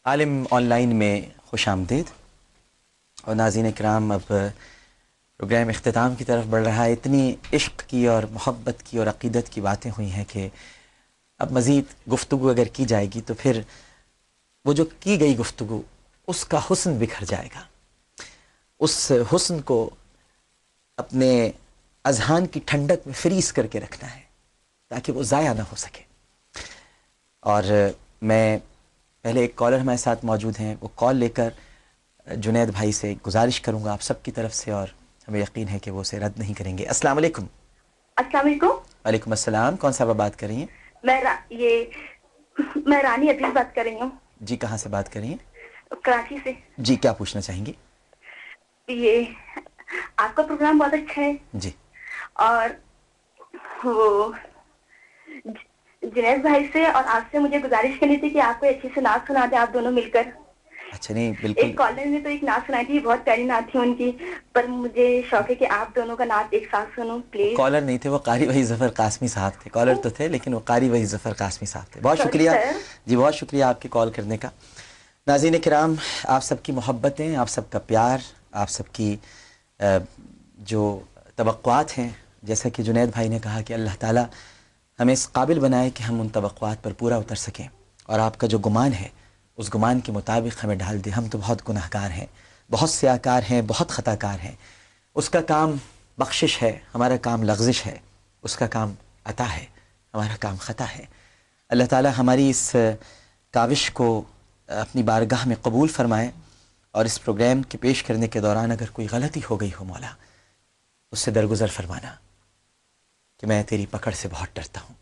Alam on line میں خوش آمدید. اور ناظرین کرام، اب پروگرام اختتام کی طرف بڑھ رہا ہے. اتنی عشق کی اور محبت کی اور عقیدت کی باتیں ہوئی ہیں کہ اب مزید گفتگو اگر کی جائے گی تو پھر وہ جو کی گئی گفتگو اس کا حسن بکھر جائے گا. اس حسن کو اپنے اذہان کی ٹھنڈک میں فریز کر کے رکھنا ہے تاکہ وہ ضائع نہ ہو سکے. اور میں پہلے ایک کالر ہمارے ساتھ موجود ہیں، وہ کال لے کر جنید بھائی سے گزارش کروں گا آپ سب کی طرف سے، اور ہمیں یقین ہے کہ وہ اسے رد نہیں کریں گے. السلام علیکم. السلام علیکم. وعلیکم السلام. کون صاحبہ بات کر رہی ہیں؟ میں رانی عزیز بات کر رہی ہوں. جی، کہاں سے بات کر رہی ہیں؟ کراچی سے. جی، کیا پوچھنا چاہیں گی؟ یہ آپ کا پروگرام بہت اچھا ہے. جی. اور وہ جنید بھائی سے اور آپ سے مجھے گزارش کرنی تھی کہ آپ کو اچھے سے نعت سنا دیں آپ دونوں مل کر. اچھا، نہیں بالکل. ایک کالر نے تو ایک نعت سنائی تھی، بہت پیاری نعت تھی ان کی، پر مجھے شوق ہے کہ آپ دونوں کا نعت ایک ساتھ سنوں پلیز. کالر نہیں تھے، وہ قاری وحید ظفر قاسمی صاحب تھے. کالر تو تھے لیکن وہ قاری وحید ظفر قاسمی صاحب تھے. بہت شکریہ جی، بہت شکریہ آپ کے کال کرنے کا. ناظرین کرام، آپ سب کی محبتیں، آپ سب کا پیار، آپ سب کی جو توقعات ہیں، جیسا کہ جنید بھائی نے کہا کہ اللہ تعالیٰ ہمیں اس قابل بنائے کہ ہم ان توقعات پر پورا اتر سکیں، اور آپ کا جو گمان ہے اس گمان کے مطابق ہمیں ڈال دے. ہم تو بہت گناہ گار ہیں، بہت سیاہ کار ہیں، بہت خطا کار ہیں. اس کا کام بخشش ہے، ہمارا کام لغزش ہے. اس کا کام عطا ہے، ہمارا کام خطا ہے. اللہ تعالیٰ ہماری اس کاوش کو اپنی بارگاہ میں قبول فرمائے، اور اس پروگرام کے پیش کرنے کے دوران اگر کوئی غلطی ہو گئی ہو مولا، اس سے درگزر فرمانا کہ میں تیری پکڑ سے بہت ڈرتا ہوں.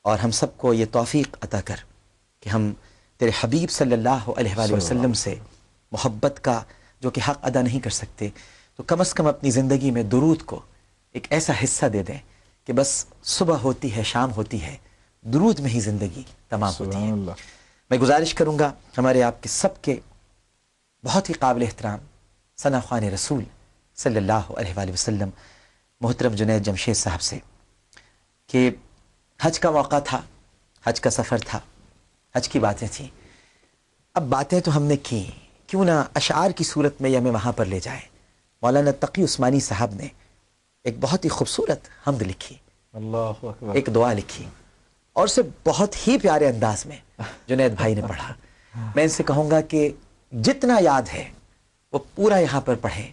اور ہم سب کو یہ توفیق عطا کر کہ ہم تیرے حبیب صلی اللہ علیہ وآلہ وسلم سے محبت کا جو کہ حق ادا نہیں کر سکتے، تو کم از کم اپنی زندگی میں درود کو ایک ایسا حصہ دے دیں کہ بس صبح ہوتی ہے، شام ہوتی ہے، درود میں ہی زندگی تمام ہوتی ہے. میں گزارش کروں گا ہمارے آپ کے سب کے بہت ہی قابل احترام ثنا خوان رسول صلی اللہ علیہ وآلہ وسلم محترم جنید جمشید صاحب سے کہ حج کا موقع تھا، حج کا سفر تھا، حج کی باتیں تھیں. اب باتیں تو ہم نے کی، کیوں نہ اشعار کی صورت میں یہ ہمیں وہاں پر لے جائیں. مولانا تقی عثمانی صاحب نے ایک بہت ہی خوبصورت حمد لکھی، اللہ اکبر، ایک دعا لکھی، اور اسے بہت ہی پیارے انداز میں جنید بھائی نے پڑھا. میں ان سے کہوں گا کہ جتنا یاد ہے وہ پورا یہاں پر پڑھیں،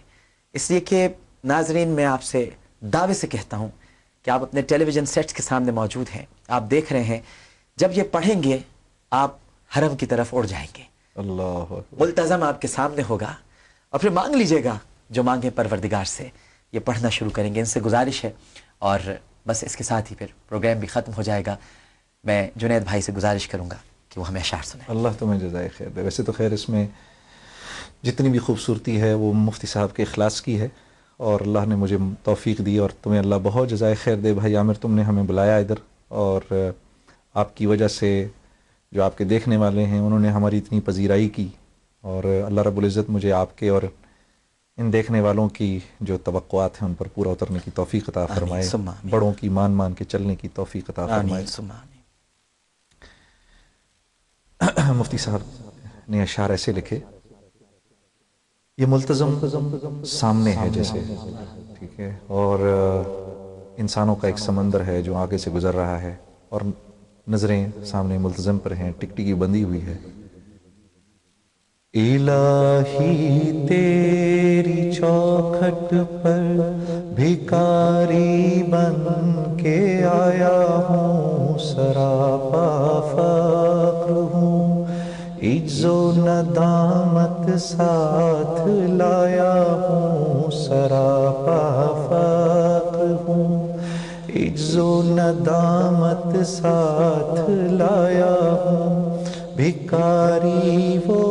اس لیے کہ ناظرین میں آپ سے دعوے سے کہتا ہوں کہ آپ اپنے ٹیلی ویژن سیٹس کے سامنے موجود ہیں، آپ دیکھ رہے ہیں، جب یہ پڑھیں گے آپ حرم کی طرف اڑ جائیں گے. اللہ اکبر. ملتزم آپ کے سامنے ہوگا، اور پھر مانگ لیجئے گا جو مانگے پروردگار سے. یہ پڑھنا شروع کریں گے، ان سے گزارش ہے. اور بس اس کے ساتھ ہی پھر پروگرام بھی ختم ہو جائے گا. میں جنید بھائی سے گزارش کروں گا کہ وہ ہمیں اشعار سنائیں. اللہ تمہیں جزائے خیر دے. ویسے تو خیر اس میں جتنی بھی خوبصورتی ہے وہ مفتی صاحب کے اخلاص کی ہے، اور اللہ نے مجھے توفیق دی، اور تمہیں اللہ بہت جزائے خیر دے. بھائی عامر، تم نے ہمیں بلایا ادھر، اور آپ کی وجہ سے جو آپ کے دیکھنے والے ہیں انہوں نے ہماری اتنی پذیرائی کی، اور اللہ رب العزت مجھے آپ کے اور ان دیکھنے والوں کی جو توقعات ہیں ان پر پورا اترنے کی توفیق عطا فرمائے. بڑوں کی مان کے چلنے کی توفیق عطا فرمائے. مفتی صاحب نے اشعار ایسے لکھے، یہ ملتزم سامنے ہے جیسے، ٹھیک ہے، اور انسانوں کا ایک سمندر ہے جو آگے سے گزر رہا ہے، اور نظریں سامنے ملتزم پر ہیں، ٹک ٹکی بندھی ہوئی ہے. الہی تیری چوکھٹ پر بھکاری بن کے آیا ہوں، سراپا فقر ہوں، عجز و ندامت ساتھ لایا ہوں، سراپا فقر ہوں، عجز و ندامت ساتھ لایا ہوں. بھکاری وہ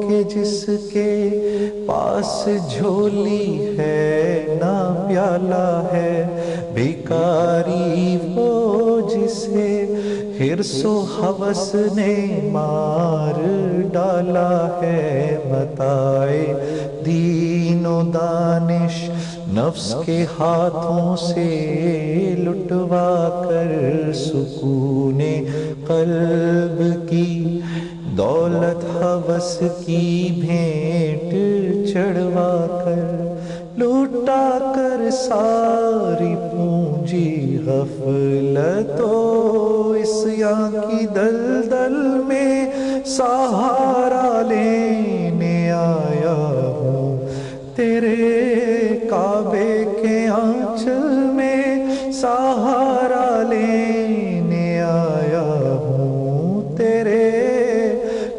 کہ جس کے پاس جھولی ہے نہ پیالہ ہے، بھکاری وہ جسے حرص و ہوس نے مار ڈالا ہے، بتائے دین و دانش نفس کے ہاتھوں سے لٹوا کر سکون قلب کی دولت ہوس کی بھینٹ چڑھوا کر لوٹا کر ساری پونجی غفلت و عصیاں کی دلدل میں سہارا لینے آیا ہوں تیرے کعبے کے آنچل میں سہارا لینے آیا ہوں تیرے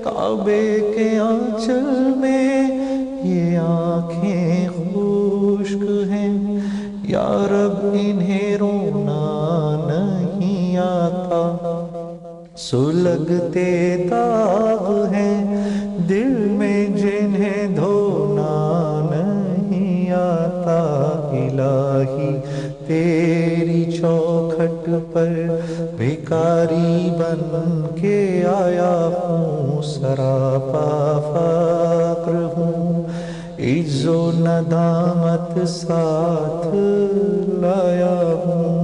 کعبے کے آنچل میں یہ آنکھیں خشک ہیں یا رب انہیں رونا نہیں آتا سلگتے داغ ہیں دل میں جنہیں دھونا نہیں آتا الہی تیری چوکھٹ پر بھکاری بن کے آیا ہوں سراپا فقر ہوں عز و ندامت ساتھ لایا ہوں.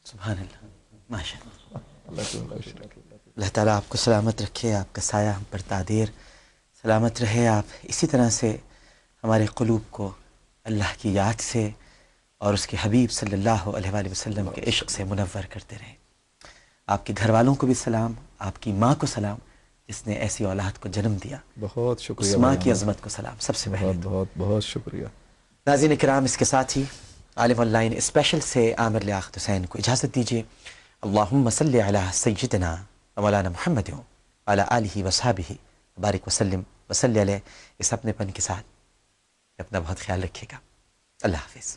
سبحان اللہ ماشاء اللہ. اللہ تعالیٰ آپ کو سلامت رکھے, آپ کا سایہ ہم پر تعدیر سلامت رہے. آپ اسی طرح سے ہمارے قلوب کو اللہ کی یاد سے اور اس کے حبیب صلی اللہ علیہ وآلہ وسلم کے عشق سے منور کرتے رہیں. آپ کے گھر والوں کو بھی سلام, آپ کی ماں کو سلام جس نے ایسی اولاد کو جنم دیا. بہت شکریہ. اس ماں کی عظمت کو سلام سب سے پہلے. بہت بہت شکریہ. ناظرین کرام, اس کے ساتھ ہی عالم آن لائن اسپیشل سے عامر لیاقت حسین کو اجازت دیجیے. اللہم صلی علی سیدنا مولانا محمد وعلی آلہ وصحبہ بارک وسلم وصلی علیہ. اس اپنے پن کے ساتھ اپنا بہت خیال رکھیے گا. اللہ حافظ.